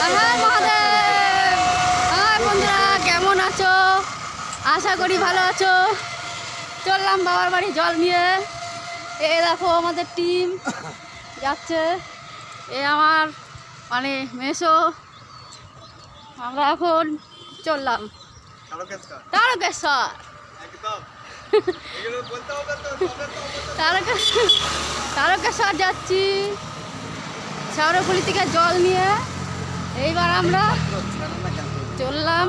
হ্যাঁ মহাদেব। হ্যাঁ বন্ধুরা, কেমন আছো? আশা করি ভালো আছো। চললাম বাবার বাড়ি জল নিয়ে। এ দেখো আমাদের টিম যাচ্ছে। এ আমার মানে মেসো। আমরা এখন চললাম তারকেশ্বর। তারকেশ্বর যাচ্ছি শেওড়াফুলি থেকে জল নিয়ে। এইবার আমরা চললাম।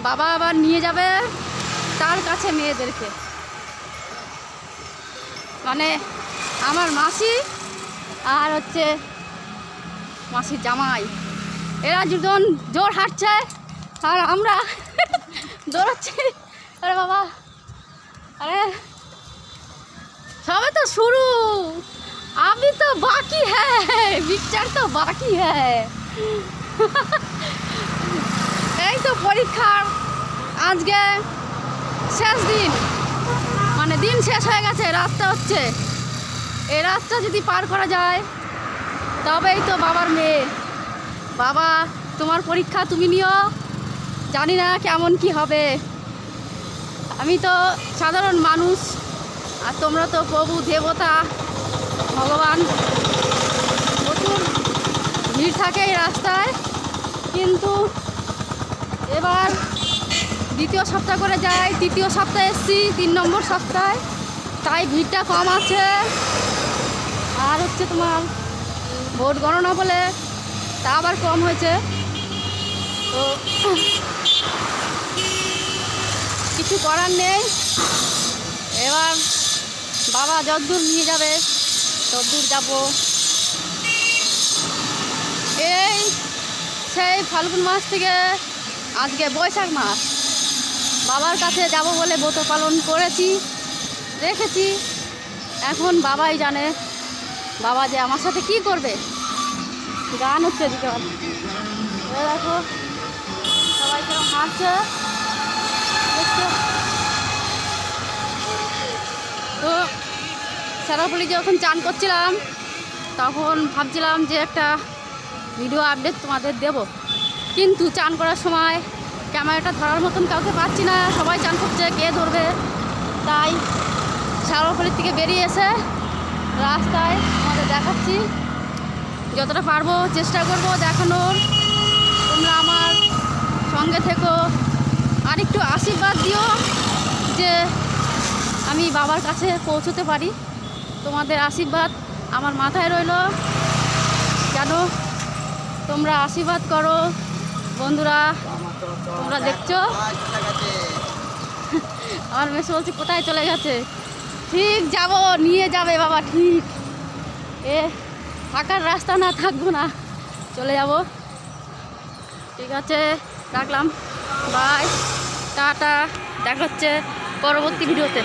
বাবা আবার নিয়ে যাবে তার কাছে মেয়েদেরকে, মানে আমার মাসি আর হচ্ছে মাসির জামাই। এরা দুজন জোর হাঁটছে আর আমরা দৌড়াচ্ছি। আরে বাবা, আরে সবে তো শুরু, अभी तो बाकी है, पिक्चर तो बाकी है। এই তো পরীক্ষার আজকে শেষ দিন, মানে দিন শেষ হয়ে গেছে, রাতটা হচ্ছে। এই রাতটা যদি পার করা যায় তবেই তো বাবার মেয়ে। বাবা তোমার পরীক্ষা তুমি নিও, জানি না কেমন কি হবে। আমি তো সাধারণ মানুষ আর তোমরা তো প্রভু দেবতা ভগবান। প্রচুর ভিড় থাকে এই রাস্তায়, কিন্তু এবার দ্বিতীয় সপ্তাহ করে যাই, তৃতীয় সপ্তাহে এসছি, 3 নম্বর সপ্তাহে, তাই ভিড়টা কম আছে। আর হচ্ছে তোমার ভোট গণনা বলে তা আবার কম হয়েছে। তো কিছু করার নেই। এবার বাবা যতদূর নিয়ে যাবে ততদূর যাব। এই সেই ফাল্গুন মাস থেকে আজকে বৈশাখ মাস, বাবার কাছে যাব বলে ব্রত পালন করেছি, রেখেছি। এখন বাবাই জানে বাবা যে আমার সাথে কি করবে। গান হচ্ছে এদিকে, দেখো সবাই কেরম হাঁটছে দেখছো। তো শেওড়াফুলি যখন চান করছিলাম তখন ভাবছিলাম যে একটা ভিডিও আপডেট তোমাদের দেব, কিন্তু চান করার সময় ক্যামেরাটা ধরার মতন কাউকে পাচ্ছি না। সবাই চান করছে, কে ধরবে? তাই শেওড়াফুলির থেকে বেরিয়ে এসে রাস্তায় আমাদের দেখাচ্ছি, যতটা পারবো চেষ্টা করব দেখানোর। তোমরা আমার সঙ্গে থেকো, আর একটু আশীর্বাদ দিও যে আমি বাবার কাছে পৌঁছতে পারি। তোমাদের আশীর্বাদ আমার মাথায় রইল, যেন তোমরা আশীর্বাদ করো। বন্ধুরা তোমরা দেখছো আমার মেসো বলছে কোথায় চলে গেছে। ঠিক যাব, নিয়ে যাবে বাবা, ঠিক। এ থাকার রাস্তা না, থাকবো না, চলে যাব। ঠিক আছে, রাখলাম, বাই, টাটা। দেখা হচ্ছে পরবর্তী ভিডিওতে।